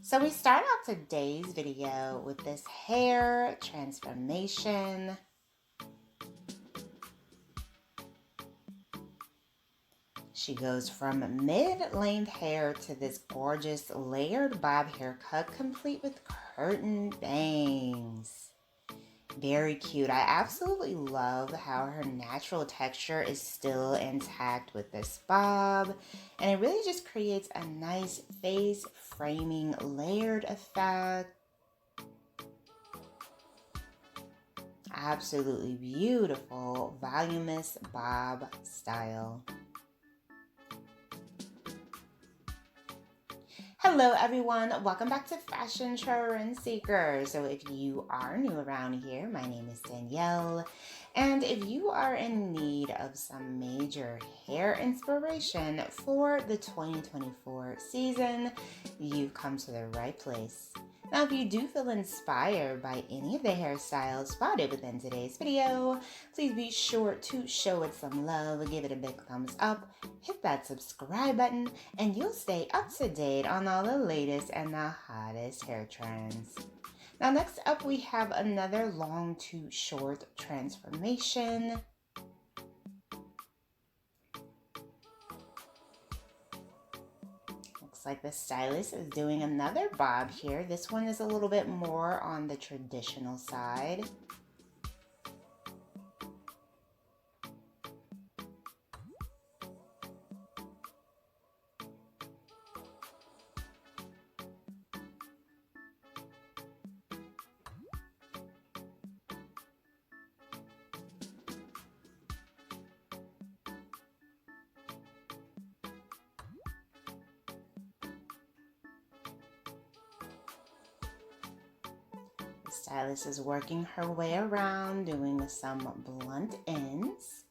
So we start out today's video with this hair transformation. She goes from mid-length hair to this gorgeous layered bob haircut complete with curtain bangs. Very cute. I absolutely love how her natural texture is still intact with this bob, and it really just creates a nice face framing layered effect. Absolutely beautiful, voluminous bob style. Hello everyone, welcome back to Fashion Trend Seeker. So if you are new around here, my name is Danielle, and if you are in need of some major hair inspiration for the 2024 season, you've come to the right place. Now, if you do feel inspired by any of the hairstyles spotted within today's video, please be sure to show it some love, give it a big thumbs up, hit that subscribe button, and you'll stay up to date on all the latest and the hottest hair trends. Now, next up, we have another long to short transformation. Looks like the stylist is doing another bob here. This one is a little bit more on the traditional side. The stylist is working her way around, doing some blunt ends.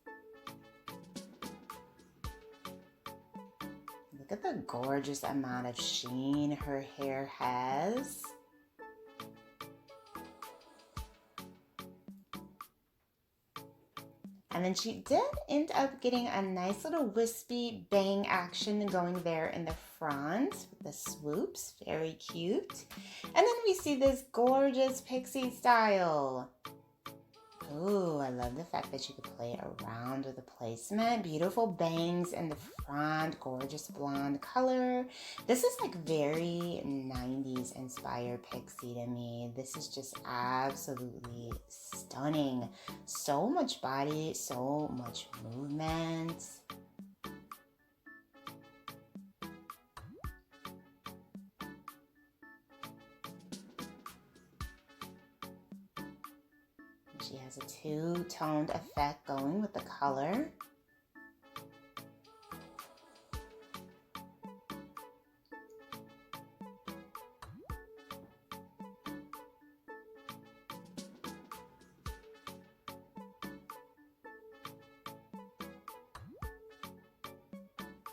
Look at the gorgeous amount of sheen her hair has. And then she did end up getting a nice little wispy bang action going there in the front with the swoops. Very cute. And then we see this gorgeous pixie style. Ooh, I love the fact that you could play around with the placement. Beautiful bangs in the front, gorgeous blonde color. This is like very 90s inspired pixie to me. This is just absolutely stunning. So much body, so much movement. She has a two-toned effect going with the color.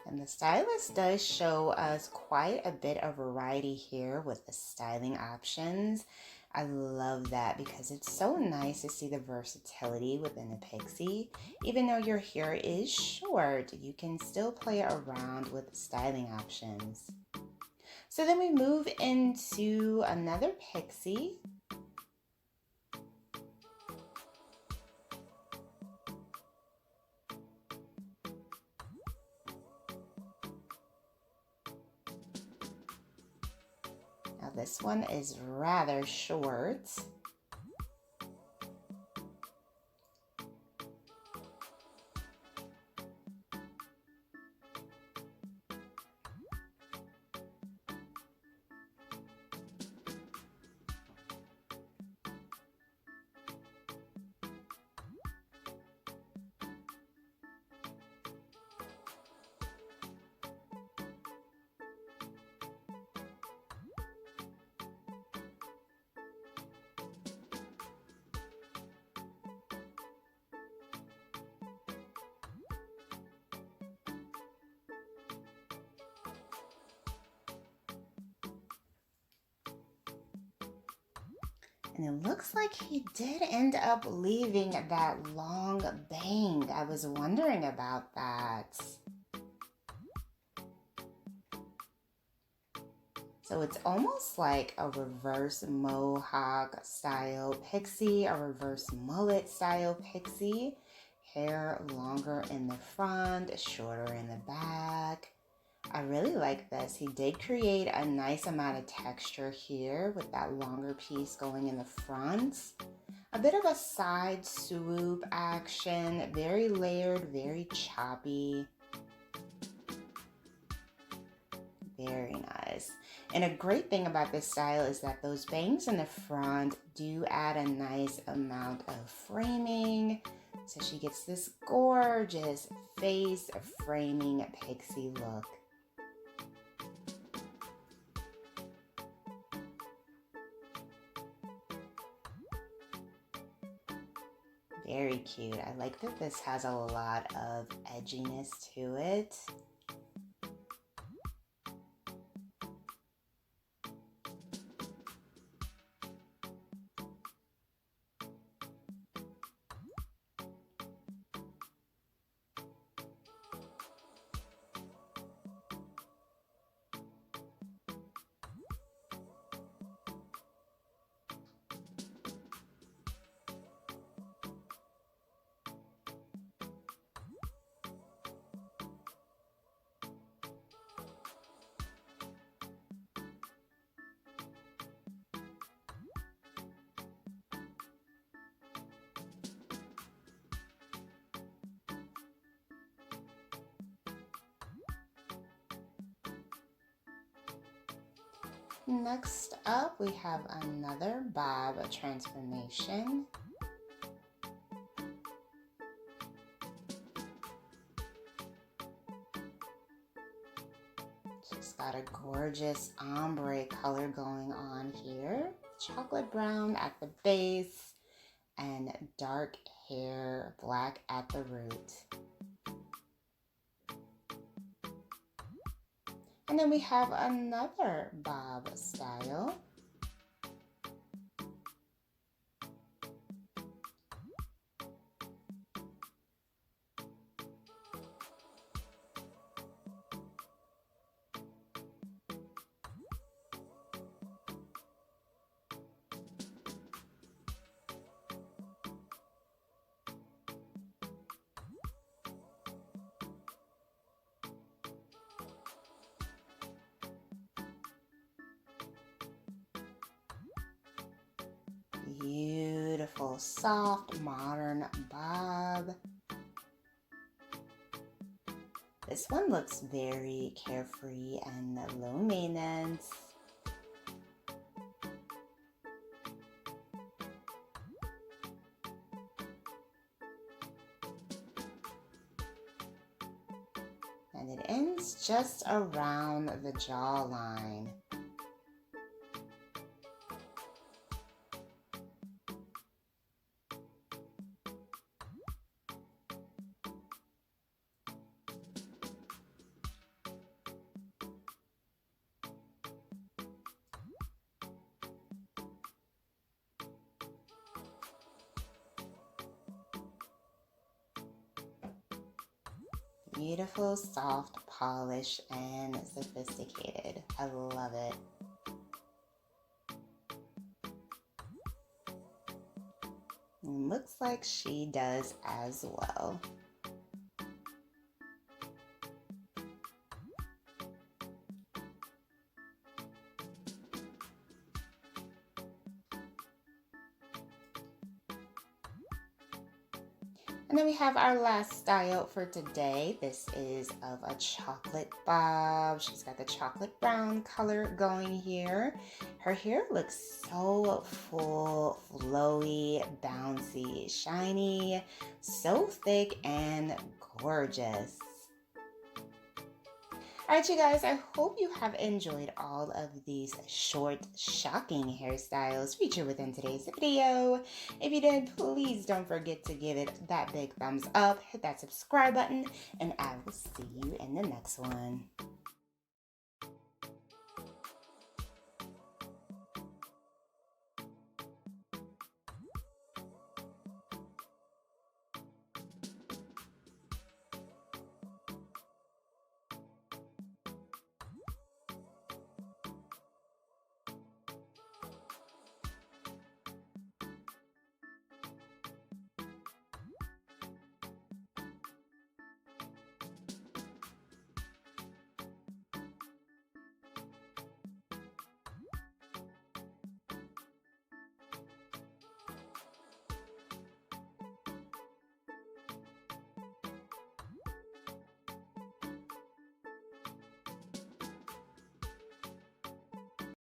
And the stylist does show us quite a bit of variety here with the styling options. I love that because it's so nice to see the versatility within a pixie. Even though your hair is short, you can still play around with styling options. So then we move into another pixie. Now this one is rather short. And it looks like he did end up leaving that long bang. I was wondering about that. So it's almost like a reverse mohawk style pixie, a reverse mullet style pixie. Hair longer in the front, shorter in the back. I really like this. He did create a nice amount of texture here with that longer piece going in the front. A bit of a side swoop action, very layered, very choppy. Very nice. And a great thing about this style is that those bangs in the front do add a nice amount of framing. So she gets this gorgeous face framing pixie look. Very cute. I like that this has a lot of edginess to it. Next up, we have another bob transformation. She's got a gorgeous ombre color going on here. Chocolate brown at the base and dark hair, black at the root. And then we have another bob style. Beautiful, soft, modern bob. This one looks very carefree and low maintenance. And it ends just around the jawline. Beautiful, soft, polished, and sophisticated. I love it. And looks like she does as well. And then we have our last style for today. This is of a chocolate bob. She's got the chocolate brown color going here. Her hair looks so full, flowy, bouncy, shiny, so thick and gorgeous. All right, you guys, I hope you have enjoyed all of these short, shocking hairstyles featured within today's video. If you did, please don't forget to give it that big thumbs up, hit that subscribe button, and I will see you in the next one.